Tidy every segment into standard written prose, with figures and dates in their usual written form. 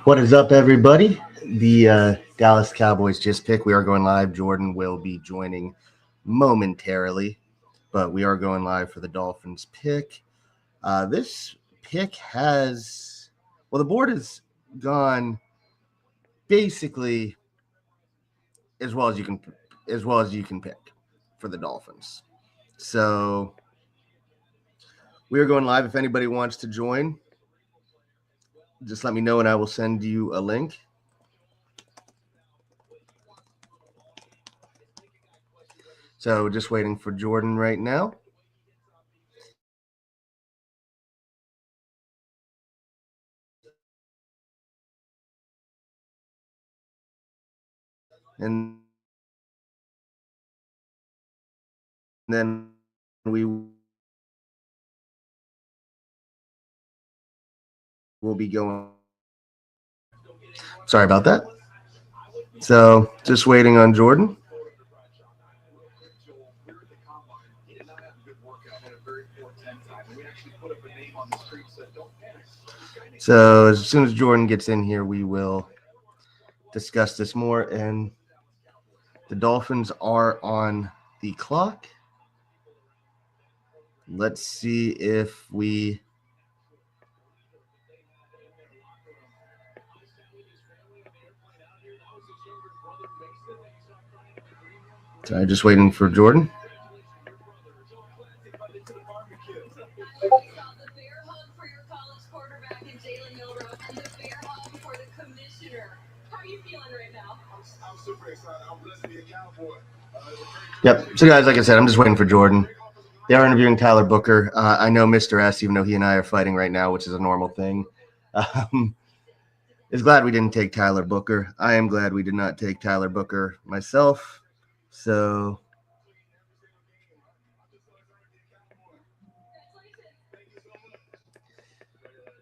What is up, everybody? The Dallas Cowboys just picked. We are going live. Jordan will be joining momentarily, but we are going live for the Dolphins pick. This pick the board has gone basically as well as you can pick for the Dolphins. So we are going live. If anybody wants to join, just let me know and I will send you a link. So just waiting for Jordan right now. And then we will be going. Sorry about that. So just waiting on Jordan. So as soon as Jordan gets in here, we will discuss this more. And the Dolphins are on the clock. Let's see if we Sorry, just waiting for Jordan. Yep. So, guys, like I said, I'm just waiting for Jordan. They are interviewing Tyler Booker. I know Mr. S, even though he and I are fighting right now, which is a normal thing, is glad we didn't take Tyler Booker. I am glad we did not take Tyler Booker myself. So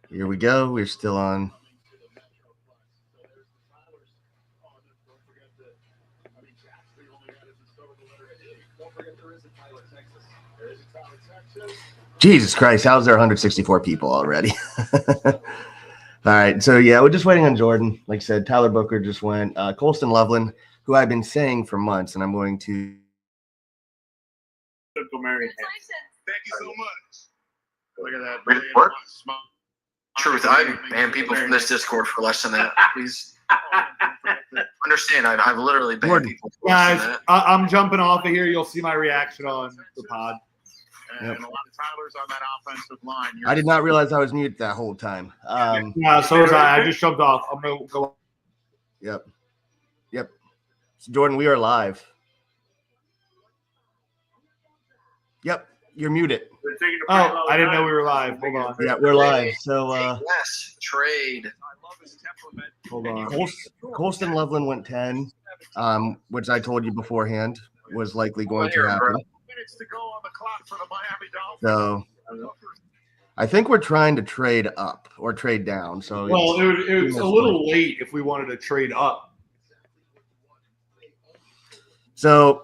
here we go. We're still on. Jesus Christ, how's there 164 people already? All right, so yeah, we're just waiting on Jordan. Like I said, Tyler Booker just went. Colston Loveland, who I've been saying for months, and I'm going to. Thank you so much. Look at that. What? Truth, I ban people from this Discord for less than that. Please understand, I've literally banned people for less than Guys, that. I'm jumping off of here. You'll see my reaction on the pod. And a lot of Tyler's on that offensive line. I did not realize I was muted that whole time. Yeah, so was I. I just jumped off. I'm going to go. Yep. So Jordan, we are live. Yep, you're muted. Oh, I didn't know we were live. Hold on. Yeah, we're live. So Yes, trade. Hold on. Colston Loveland went 10, which I told you beforehand was likely going to happen. Minutes to go on the clock for the Miami Dolphins. So I think we're trying to trade up or trade down. So Well, it's a little late if we wanted to trade up. So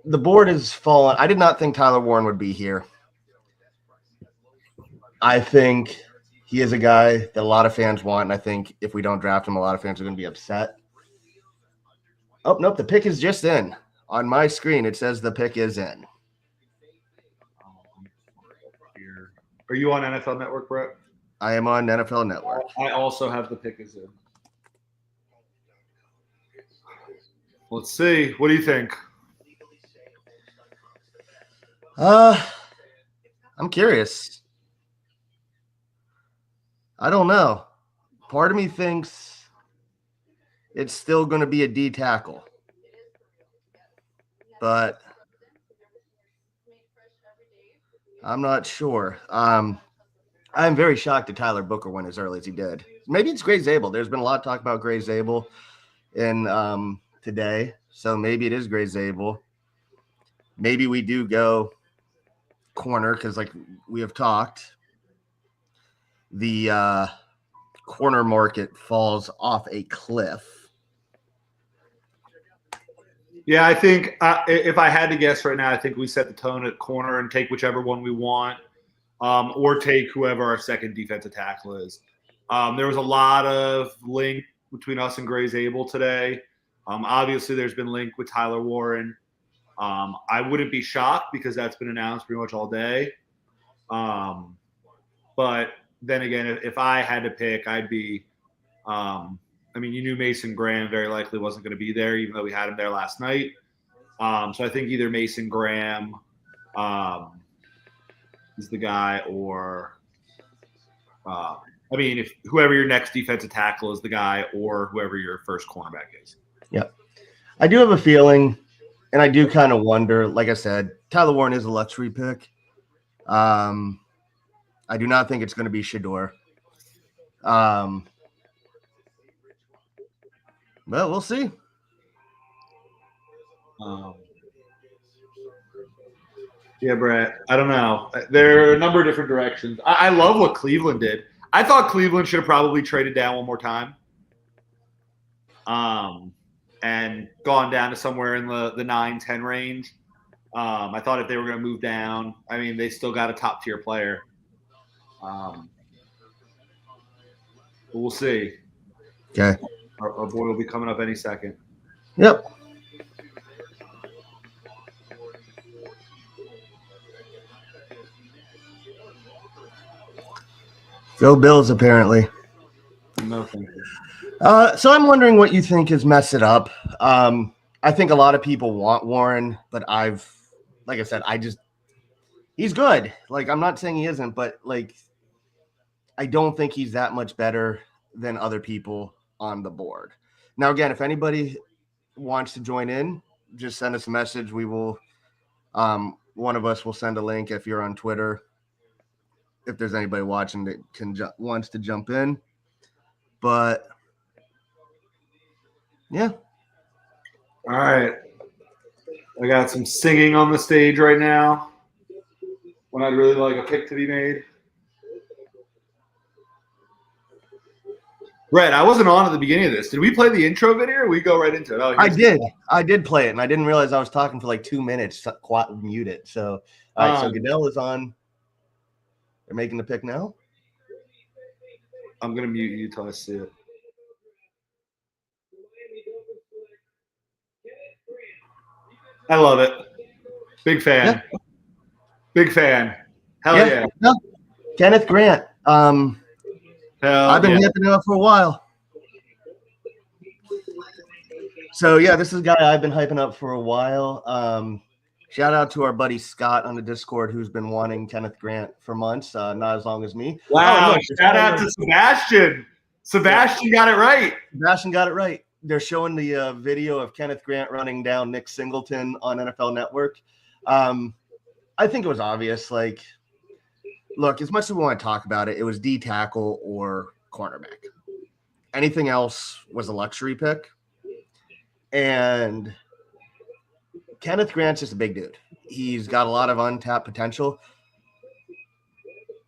the board has fallen. I did not think Tyler Warren would be here. I think he is a guy that a lot of fans want, and I think if we don't draft him, a lot of fans are going to be upset. Oh, nope, the pick is just in. On my screen, it says the pick is in. Are you on NFL Network, Brett? I am on NFL Network. I also have the pick is in. Let's see. What do you think? I'm curious. I don't know. Part of me thinks it's still going to be a D tackle. But I'm not sure. I'm very shocked that Tyler Booker went as early as he did. Maybe it's Gray Zabel. There's been a lot of talk about Gray Zabel in today, so maybe it is Gray Zabel. Maybe we do go corner because, like we have talked, the corner market falls off a cliff. Yeah, I think if I had to guess right now, I think we set the tone at corner and take whichever one we want, or take whoever our second defensive tackle is. There was a lot of link between us and Gray Zabel today. Obviously, there's been link with Tyler Warren. I wouldn't be shocked because that's been announced pretty much all day. But then again, if I had to pick, I'd be I mean, you knew Mason Graham very likely wasn't going to be there, even though we had him there last night. So I think either Mason Graham is the guy, or I mean, if whoever your next defensive tackle is the guy, or whoever your first cornerback is. Yeah, I do have a feeling, and I do kind of wonder. Like I said, Tyler Warren is a luxury pick. I do not think it's going to be Shedeur. Well, we'll see. Yeah, Brett. I don't know. There are a number of different directions. I love what Cleveland did. I thought Cleveland should have probably traded down one more time, and gone down to somewhere in the 9-10 range. I thought if they were going to move down, I mean, they still got a top tier player. But we'll see. Okay. Our boy will be coming up any second. Yep. Go Bills, apparently. No, thank you. So I'm wondering what you think has messed it up. I think a lot of people want Warren, but like I said, he's good. Like, I'm not saying he isn't, but like, I don't think he's that much better than other people on the board. Now, again, if anybody wants to join in, just send us a message. We will, one of us will send a link if you're on Twitter. If there's anybody watching that wants to jump in, but yeah. All right. I got some singing on the stage right now. When I'd really like a pick to be made. Brett, I wasn't on at the beginning of this. Did we play the intro video or we go right into it? Oh, I did play it, and I didn't realize I was talking for like 2 minutes. Mute it. So, all right. So Goodell is on. They're making the pick now. I'm gonna mute you until I see it. I love it. Big fan. Yeah. Big fan. Hell yeah. No. Kenneth Grant. I've been hipping it up for a while. So yeah, this is a guy I've been hyping up for a while. Shout out to our buddy Scott on the Discord, who's been wanting Kenneth Grant for months, not as long as me. Wow! Shout out to Sebastian. Sebastian got it right. Sebastian got it right. They're showing the video of Kenneth Grant running down Nick Singleton on NFL Network. I think it was obvious. Like, look, as much as we want to talk about it, it was D tackle or cornerback. Anything else was a luxury pick. And Kenneth Grant's just a big dude. He's got a lot of untapped potential.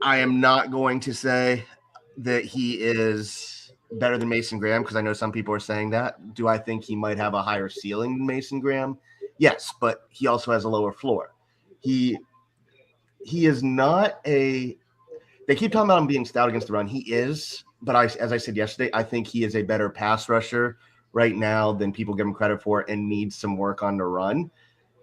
I am not going to say that he is better than Mason Graham because I know some people are saying that. Do I think he might have a higher ceiling than Mason Graham? Yes, but he also has a lower floor. He is not a – they keep talking about him being stout against the run. He is, but as I said yesterday, I think he is a better pass rusher right now than people give him credit for and needs some work on the run.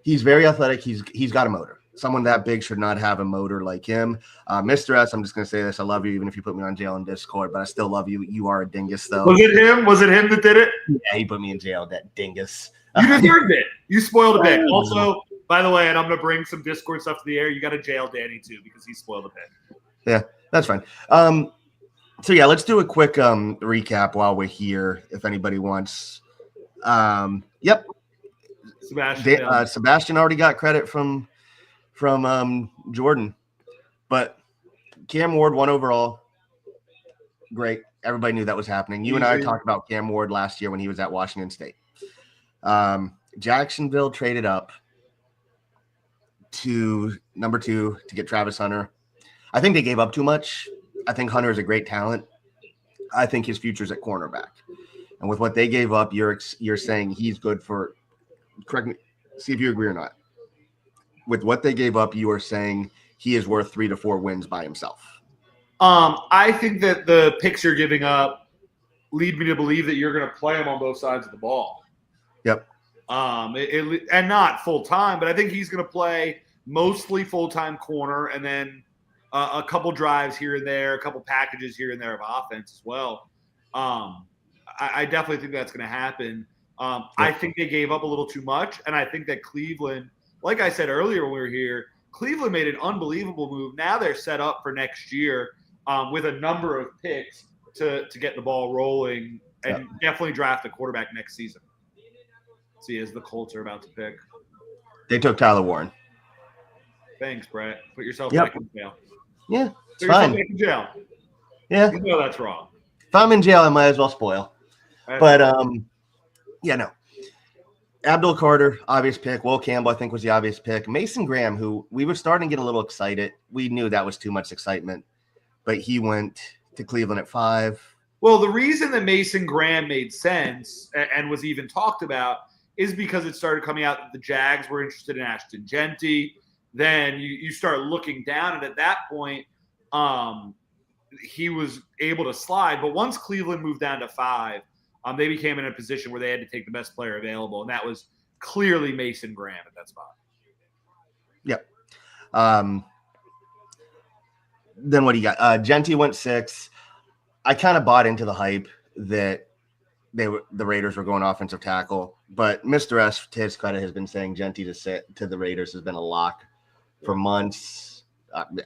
He's very athletic. He's got a motor. Someone that big should not have a motor like him. Mr. S, I'm just going to say this. I love you, even if you put me on jail in Discord, but I still love you. You are a dingus, though. Was it him? Was it him that did it? Yeah, he put me in jail, that dingus. You deserved it. You spoiled a pick. Also, by the way, and I'm going to bring some Discord stuff to the air, you got to jail Danny, too, because he spoiled a pick. Yeah, that's fine. So, yeah, let's do a quick recap while we're here, if anybody wants. Yep. Sebastian already got credit from Jordan, but Cam Ward 1 overall. Great. Everybody knew that was happening. You and I talked about Cam Ward last year when he was at Washington State. Jacksonville traded up to number 2 to get Travis Hunter. I think they gave up too much. I think Hunter is a great talent. I think his future's at cornerback. And with what they gave up, you're saying he's good for – correct me, see if you agree or not. With what they gave up, you are saying he is worth 3 to 4 wins by himself. I think that the picks you're giving up lead me to believe that you're going to play him on both sides of the ball. Yep. And not full time, but I think he's going to play mostly full time corner, and then a couple drives here and there, a couple packages here and there of offense as well. I definitely think that's going to happen. I think they gave up a little too much, and I think that Cleveland, like I said earlier when we were here, Cleveland made an unbelievable move. Now they're set up for next year with a number of picks to get the ball rolling and definitely draft a quarterback next season. See, as the Colts are about to pick. They took Tyler Warren. Thanks, Brett. Put yourself back in jail. Yeah, Put yourself back in jail. Yeah. You know that's wrong. If I'm in jail, I might as well spoil. But, no. Abdul Carter, obvious pick. Will Campbell, I think, was the obvious pick. Mason Graham, who we were starting to get a little excited. We knew that was too much excitement. But he went to Cleveland at 5. Well, the reason that Mason Graham made sense and was even talked about is because it started coming out that the Jags were interested in Ashton Genty. Then you start looking down, and at that point, he was able to slide. But once Cleveland moved down to 5, they became in a position where they had to take the best player available, and that was clearly Mason Graham at that spot. Yep. Then what do you got? Genty went 6. I kind of bought into the hype that the Raiders were going offensive tackle, but Mr. S, to his credit, has been saying Genty to the Raiders has been a lock for months.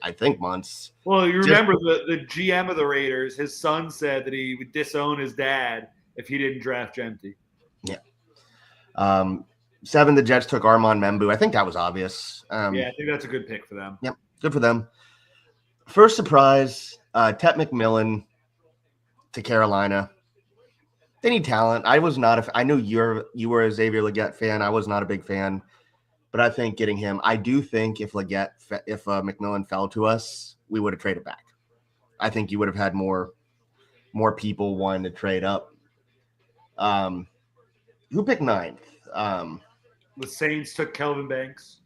I think months. Well, you remember the GM of the Raiders, his son said that he would disown his dad if he didn't draft Genty. Yeah. 7, the Jets took Armand Membu. I think that was obvious. I think that's a good pick for them. Yep, good for them. First surprise, Tet McMillan to Carolina. They need talent. I knew you were a Xavier Legette fan. I was not a big fan, but I think getting him. I do think if McMillan fell to us, we would have traded back. I think you would have had more people wanting to trade up. Who picked 9th? The Saints took Kelvin Banks.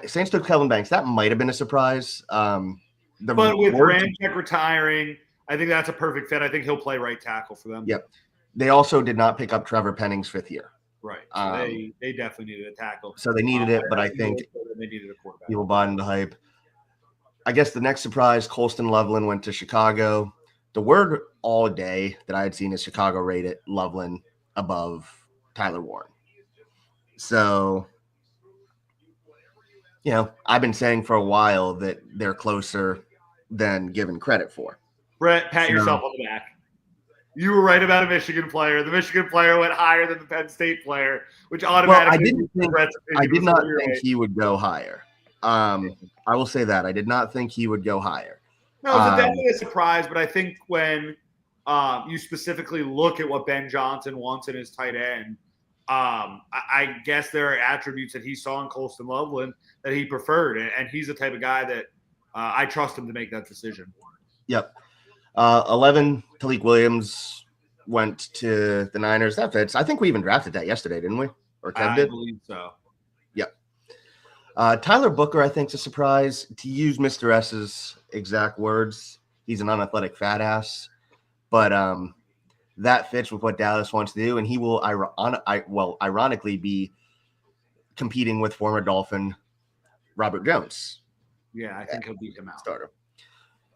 Saints took Kelvin Banks. That might have been a surprise. But with Ramczyk retiring, I think that's a perfect fit. I think he'll play right tackle for them. Yep. They also did not pick up Trevor Penning's 5th year. Right. So they definitely needed a tackle. So they needed it, but I think they needed a quarterback. People bought into hype. I guess the next surprise, Colston Loveland went to Chicago. The word all day that I had seen is Chicago rated Loveland above Tyler Warren. So, I've been saying for a while that they're closer than given credit for. Brett, pat yourself on the back. You were right about a Michigan player. The Michigan player went higher than the Penn State player, which automatically. I did not think he would go higher. I will say that I did not think he would go higher. No, it's definitely a surprise, but I think when you specifically look at what Ben Johnson wants in his tight end, I guess there are attributes that he saw in Colston Loveland that he preferred, and he's the type of guy that I trust him to make that decision. Yep. 11, Talik Williams went to the Niners. That fits. I think we even drafted that yesterday, didn't we? Or Kev did? I believe so. Yep. Tyler Booker, I think, is a surprise. To use Mr. S's exact words, he's an unathletic fat ass. But that fits with what Dallas wants to do, and he will ironically be competing with former Dolphin Robert Jones. Yeah, I think he'll beat him out. Starter.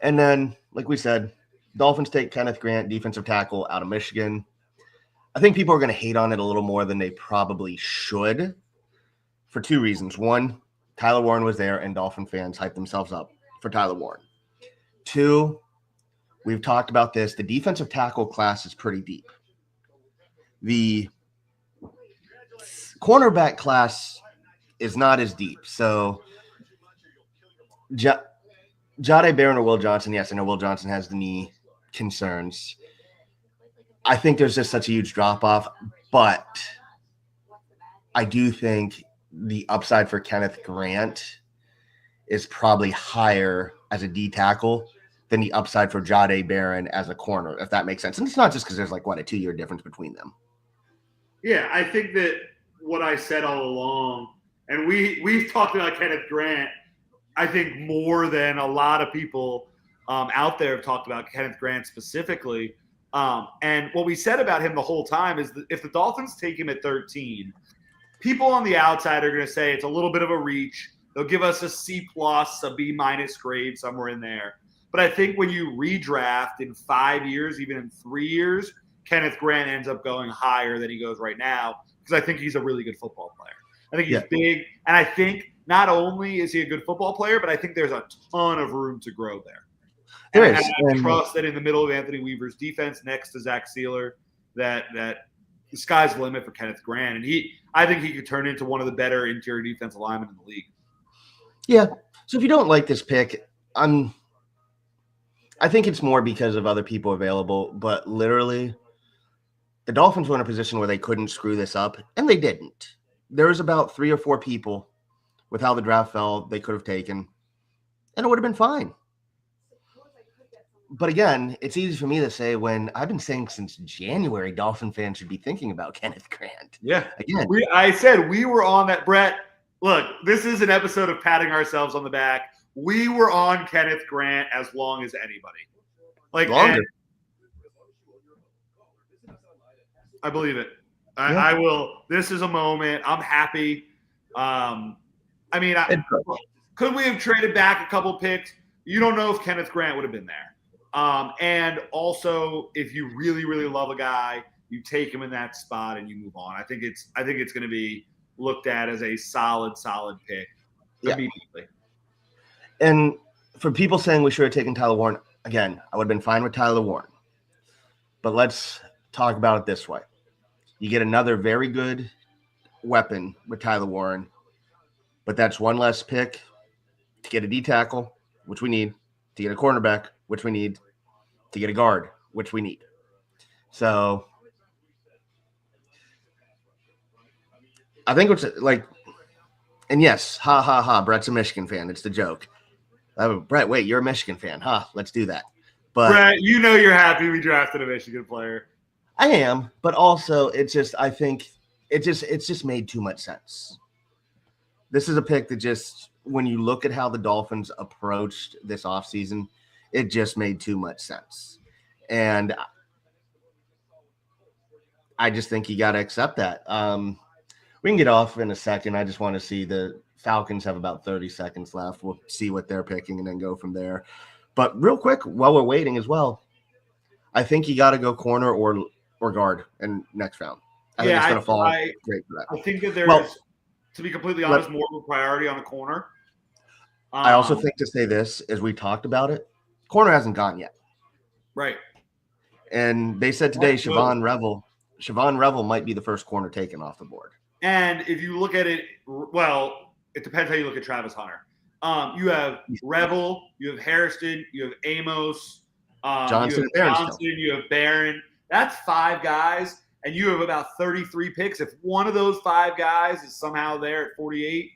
And then, like we said, Dolphins take Kenneth Grant, defensive tackle out of Michigan. I think people are going to hate on it a little more than they probably should for 2 reasons. 1, Tyler Warren was there, and Dolphin fans hyped themselves up for Tyler Warren. 2, we've talked about this. The defensive tackle class is pretty deep. The cornerback class is not as deep. So, Jade Barron or Will Johnson, yes, I know Will Johnson has the knee concerns. I think there's just such a huge drop-off, but I do think the upside for Kenneth Grant is probably higher as a D tackle than the upside for Jade Barron as a corner, if that makes sense. And it's not just because there's a 2-year difference between them. Yeah, I think that what I said all along, and we've talked about Kenneth Grant, I think more than a lot of people out there have talked about Kenneth Grant specifically. And what we said about him the whole time is that if the Dolphins take him at 13, people on the outside are going to say it's a little bit of a reach. They'll give us a C+, a B- grade somewhere in there. But I think when you redraft in 5 years, even in 3 years, Kenneth Grant ends up going higher than he goes right now because I think he's a really good football player. I think he's big, and I think not only is he a good football player, but I think there's a ton of room to grow there. And I trust that in the middle of Anthony Weaver's defense, next to Zach Sealer, that the sky's the limit for Kenneth Grant, and I think he could turn into one of the better interior defensive linemen in the league. Yeah. So if you don't like this pick, I think it's more because of other people available, but literally the Dolphins were in a position where they couldn't screw this up, and they didn't. There was about 3 or 4 people with how the draft fell they could have taken, and it would have been fine. But again, it's easy for me to say when I've been saying since January, Dolphin fans should be thinking about Kenneth Grant. Yeah. Again, I said we were on that. Brett, look, this is an episode of patting ourselves on the back. We were on Kenneth Grant as long as anybody. Longer. I believe it. I will. This is a moment. I'm happy. Could we have traded back a couple picks? You don't know if Kenneth Grant would have been there. And also, if you really, really love a guy, you take him in that spot and you move on. I think it's going to be looked at as a solid pick immediately. And for people saying we should have taken Tyler Warren, again, I would have been fine with Tyler Warren. But let's talk about it this way. You get another very good weapon with Tyler Warren, but that's one less pick to get a D tackle, which we need, to get a cornerback, which we need, to get a guard, which we need. So I think it's like, and yes, Brett's a Michigan fan. It's the joke. Brett, wait, you're a Michigan fan, huh? Let's do that. But Brett, you know you're happy we drafted a Michigan player. I am, but also it's just I think it's just made too much sense. This is a pick that just when you look at how the Dolphins approached this offseason, it just made too much sense. And I just think you got to accept that. We can get off in a second. I just want to see the Falcons have about 30 seconds left. We'll see what they're picking and then go from there. But real quick, while we're waiting as well, I think you got to go corner or guard in next round. I think it's going to fall great for that. I think that there's, to be completely honest, more of a priority on the corner. I also think to say this, as we talked about it, corner hasn't gone yet. Right. And they said today Siobhan Revel might be the first corner taken off the board. And if you look at it, well, it depends how you look at Travis Hunter. You have Revel, you have Hairston, you have Amos, Johnson, you have Barron. That's 5 guys, and you have about 33 picks. If one of those 5 guys is somehow there at 48,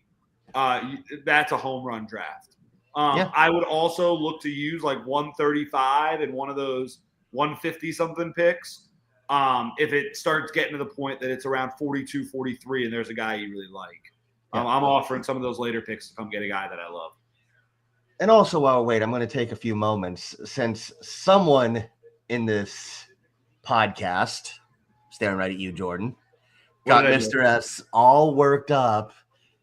that's a home run draft. I would also look to use like 135 and one of those 150-something picks. If it starts getting to the point that it's around 42, 43, and there's a guy you really like. I'm offering some of those later picks to come get a guy that I love. And also, while wait, I'm going to take a few moments since someone in this podcast, staring right at you, Jordan, got Mr. S all worked up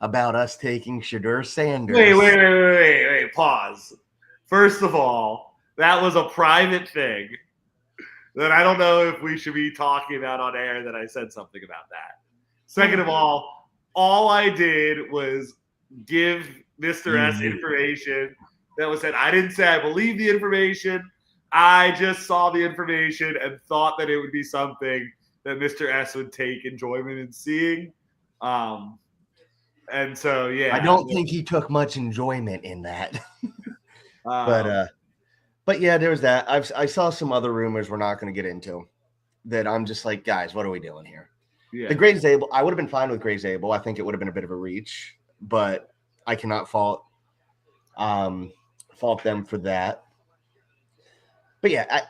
about us taking Shadur Sanders. Wait, pause. First of all, that was a private thing that I don't know if we should be talking about on air that I said something about that. Second of all I did was give Mr. S information that was said. I didn't say I believe the information. I just saw the information and thought that it would be something that Mr. S would take enjoyment in seeing. And so, yeah. I don't think he took much enjoyment in that. But yeah, there was that. I saw some other rumors we're not going to get into that I'm just like, guys, what are we doing here? Yeah. The Gray Zabel, I would have been fine with Gray Zabel. I think it would have been a bit of a reach, but I cannot fault them for that. But yeah,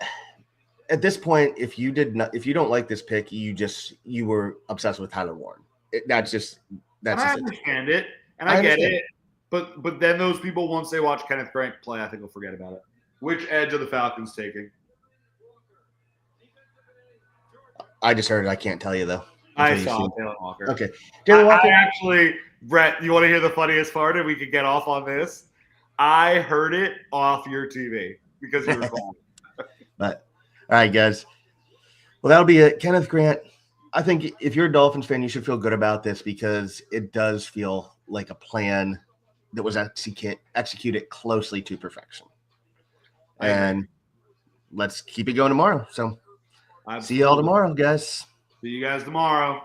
at this point, if you don't like this pick, you were obsessed with Tyler Warren. I understand it, and I get it. But then those people, once they watch Kenneth Grant play, I think will forget about it. Which edge are the Falcons taking? I just heard it. I can't tell you though. I saw Taylor Walker. Okay. Taylor Walker. I actually, Brett, you want to hear the funniest part? And we could get off on this. I heard it off your TV because you were calling. But all right, guys. Well, that'll be it. Kenneth Grant. I think if you're a Dolphins fan, you should feel good about this because it does feel like a plan that was executed closely to perfection. And let's keep it going tomorrow. So see you all tomorrow, guys. See you guys tomorrow.